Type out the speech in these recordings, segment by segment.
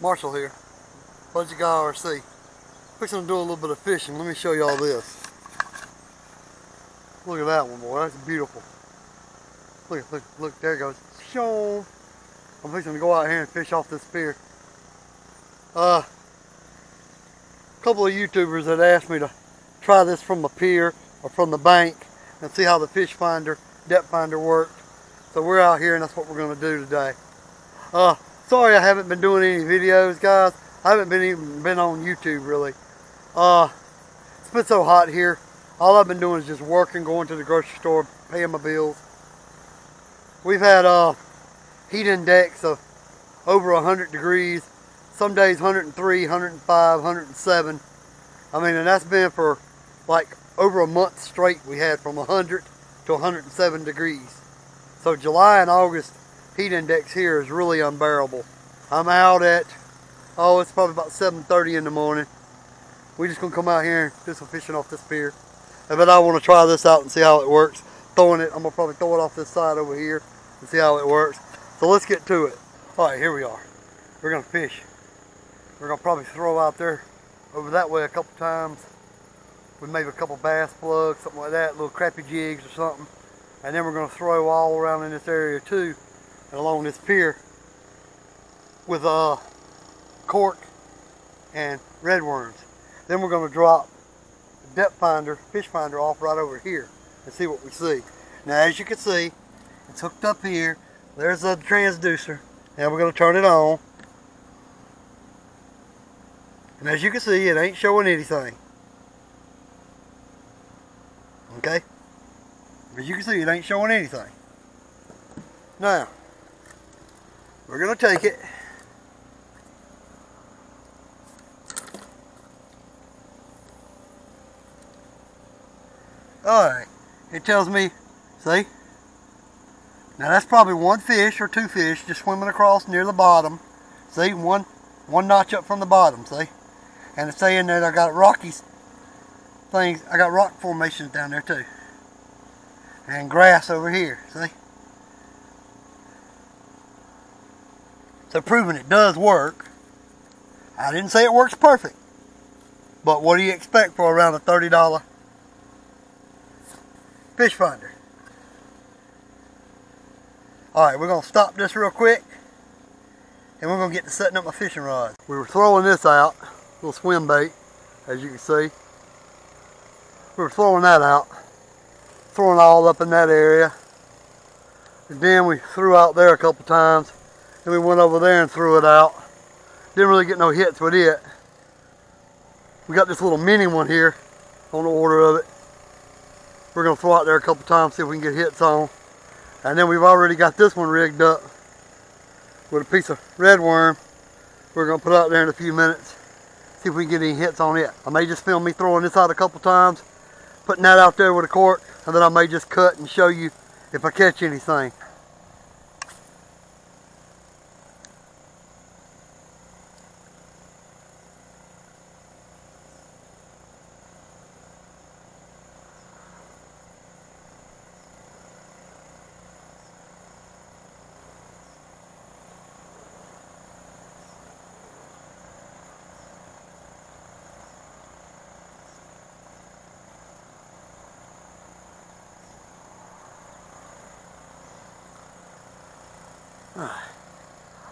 Marshall here, Budget Guy RC. Fixing to do a little bit of fishing. Let me show y'all this. Look at that one, boy. That's beautiful. Look, there it goes. Show. I'm fixing to go out here and fish off this pier. A couple of YouTubers had asked me to try this from a pier or from the bank and see how the fish finder, depth finder worked. So we're out here and that's what we're going to do today. Sorry I haven't been doing any videos, guys. I haven't even been on YouTube really. It's been so hot here. All I've been doing is just working, going to the grocery store, paying my bills. We've had heat index of over 100 degrees. Some days 103, 105, 107. I mean, and that's been for like over a month straight. We had from 100 to 107 degrees. So July and August heat index here is really unbearable. I'm out at, it's probably about 7:30 in the morning. We're just gonna come out here and do some fishing off this pier. But I want to try this out and see how it works. I'm gonna probably throw it off this side over here and see how it works. So let's get to it. All right, here we are. We're gonna fish. We're gonna probably throw out there over that way a couple times with maybe a couple bass plugs, something like that, little crappie jigs or something. And then we're gonna throw all around in this area too, and along this pier with cork and red worms. Then we're gonna drop the depth finder, fish finder off right over here and see what we see. Now as you can see, it's hooked up here. There's the transducer. Now we're gonna turn it on. And as you can see, it ain't showing anything. Okay? As you can see, it ain't showing anything. Now, we're going to take it. Alright, it tells me, see? Now that's probably one fish or two fish just swimming across near the bottom. See, one notch up from the bottom, see? And it's saying that I got rocky things, I got rock formations down there too. And grass over here, see? So proving it does work. I didn't say it works perfect. But what do you expect for around a $30 fish finder? Alright, we're going to stop this real quick. And we're going to get to setting up my fishing rods. We were throwing this out. Little swim bait, as you can see. We were throwing that out. Throwing all up in that area. And then we threw out there a couple times. Then we went over there and threw it out. Didn't really get no hits with it. We got this little mini one here on the order of it. We're going to throw out there a couple times, see if we can get hits on. And then we've already got this one rigged up with a piece of red worm. We're going to put out there in a few minutes. See if we can get any hits on it. I may just film me throwing this out a couple times, putting that out there with a cork, and then I may just cut and show you if I catch anything.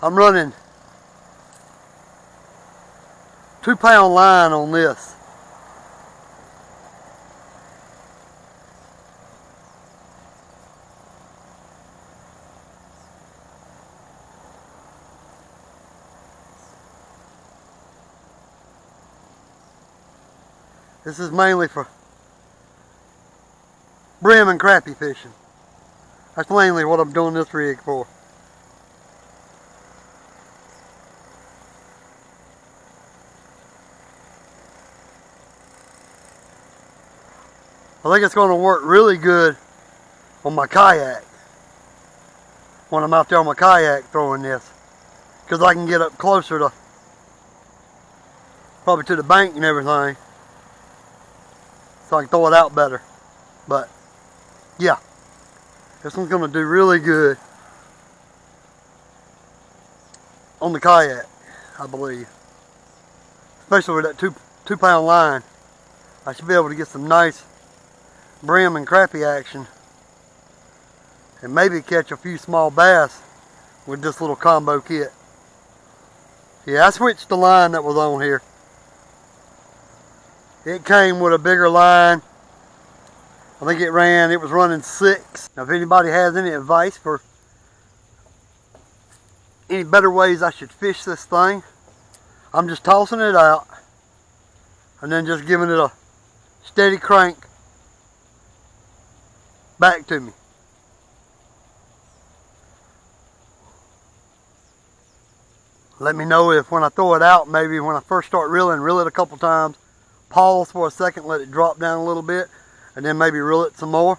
I'm running 2-pound line on this. This is mainly for brim and crappie fishing. That's mainly what I'm doing this rig for. I think it's going to work really good on my kayak when I'm out there on my kayak throwing this, because I can get up closer to probably to the bank and everything, so I can throw it out better. But yeah, this one's going to do really good on the kayak. I believe. Especially with that two pound line. I should be able to get some nice brim and crappie action. And maybe catch a few small bass with this little combo kit. Yeah, I switched the line that was on here. It came with a bigger line. I think it was running 6. Now if anybody has any advice for any better ways I should fish this thing, I'm just tossing it out and then just giving it a steady crank back to me. Let me know if when I throw it out, maybe when I first start reeling, reel it a couple times, pause for a second, let it drop down a little bit, and then maybe reel it some more.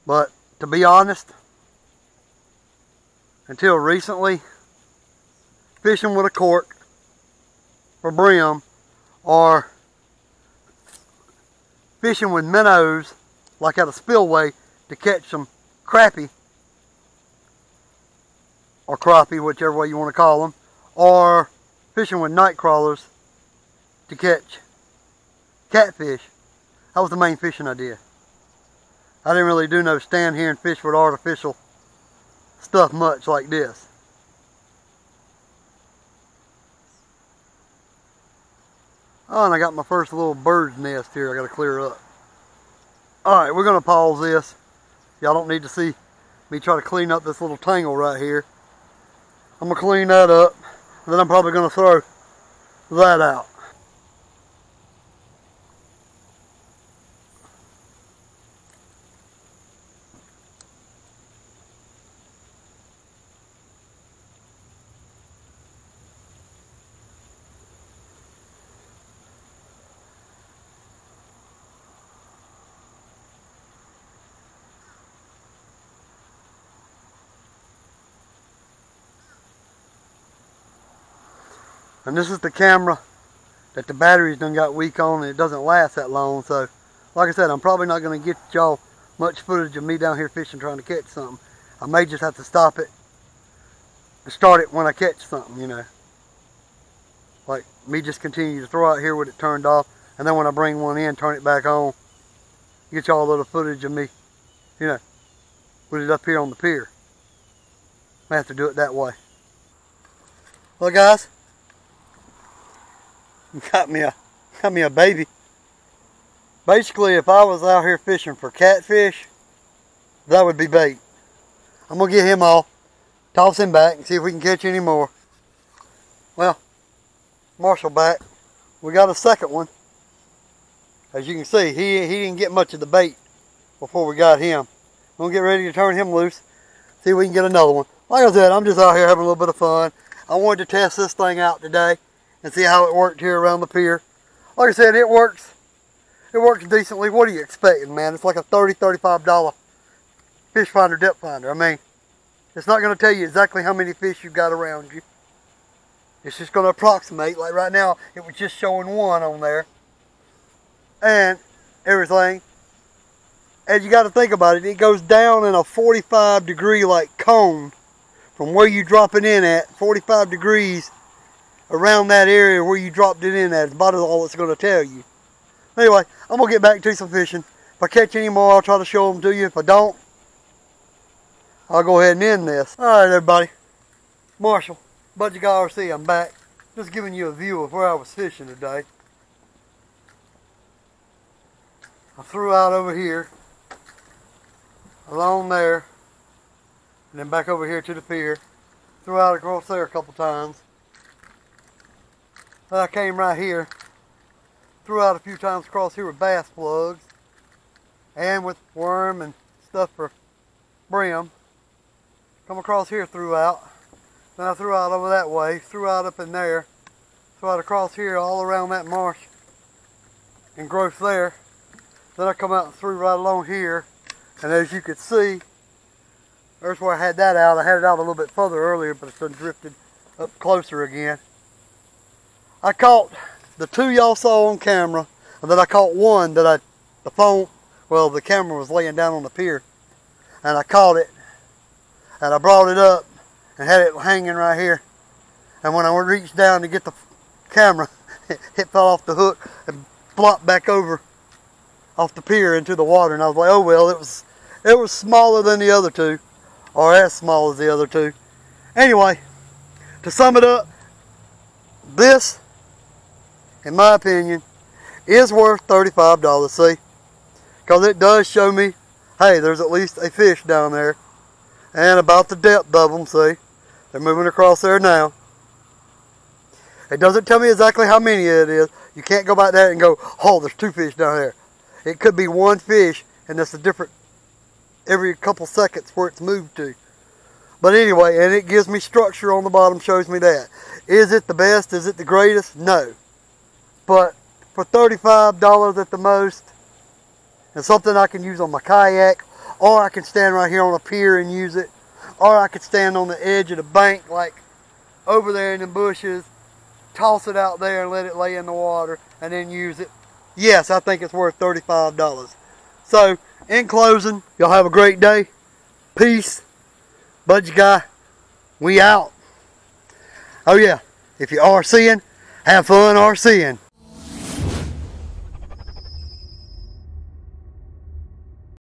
But to be honest, until recently, fishing with a cork or brim or fishing with minnows like at a spillway to catch some crappie or crappie, whichever way you want to call them, or fishing with night crawlers to catch catfish. That was the main fishing I did. I didn't really do no stand here and fish with artificial stuff much like this. Oh, and I got my first little bird's nest here I got to clear up. Alright, we're going to pause this. Y'all don't need to see me try to clean up this little tangle right here. I'm going to clean that up, and then I'm probably going to throw that out. And this is the camera that the batteries done got weak on, and it doesn't last that long. So, like I said, I'm probably not going to get y'all much footage of me down here fishing trying to catch something. I may just have to stop it and start it when I catch something, you know. Like me just continue to throw out here with it turned off, and then when I bring one in, turn it back on. Get y'all a little footage of me, you know, put it up here on the pier. I have to do it that way. Well, guys, got me a baby. Basically, if I was out here fishing for catfish, that would be bait. I'm gonna get him off, toss him back, and see if we can catch any more. Well, Marshall back. We got a second one. As you can see, he didn't get much of the bait before we got him. I'm gonna get ready to turn him loose, see if we can get another one. Like I said, I'm just out here having a little bit of fun. I wanted to test this thing out today and see how it worked here around the pier. Like I said, it works decently. What are you expecting, man? It's like a $30, $35 fish finder, depth finder. I mean, it's not going to tell you exactly how many fish you've got around you. It's just going to approximate. Like right now, it was just showing one on there. And everything. And you got to think about it. It goes down in a 45-degree like cone from where you drop it in at. 45 degrees around that area where you dropped it in at. It's about all it's going to tell you. Anyway, I'm going to get back to some fishing. If I catch any more, I'll try to show them to you. If I don't, I'll go ahead and end this. Alright, everybody. Marshall, Budget Guy RC, I'm back. Just giving you a view of where I was fishing today. I threw out over here, along there, and then back over here to the pier. Threw out across there a couple times. Then I came right here, threw out a few times across here with bass plugs, and with worm and stuff for brim. Come across here, threw out. Then I threw out over that way, threw out up in there, threw out across here all around that marsh and growth there. Then I come out and threw right along here, and as you could see, there's where I had that out. I had it out a little bit further earlier, but it's been drifted up closer again. I caught the two y'all saw on camera, and then I caught one that the camera was laying down on the pier. and I caught it, and I brought it up and had it hanging right here. And when I reached down to get the camera, it fell off the hook and flopped back over off the pier into the water. And I was like, oh well, it was smaller than the other two, or as small as the other two. Anyway, to sum it up, this, in my opinion, is worth $35, see? Because it does show me, hey, there's at least a fish down there. And about the depth of them, see? They're moving across there now. It doesn't tell me exactly how many it is. You can't go back there and go, oh, there's 2 fish down there. It could be 1 fish, and it's a different every couple seconds where it's moved to. But anyway, and it gives me structure on the bottom, shows me that. Is it the best? Is it the greatest? No. But for $35 at the most, and something I can use on my kayak, or I can stand right here on a pier and use it, or I could stand on the edge of the bank, like over there in the bushes, toss it out there and let it lay in the water, and then use it. Yes, I think it's worth $35. So, in closing, y'all have a great day. Peace. Budgie Guy, we out. Oh yeah, if you are seeing, have fun RCing.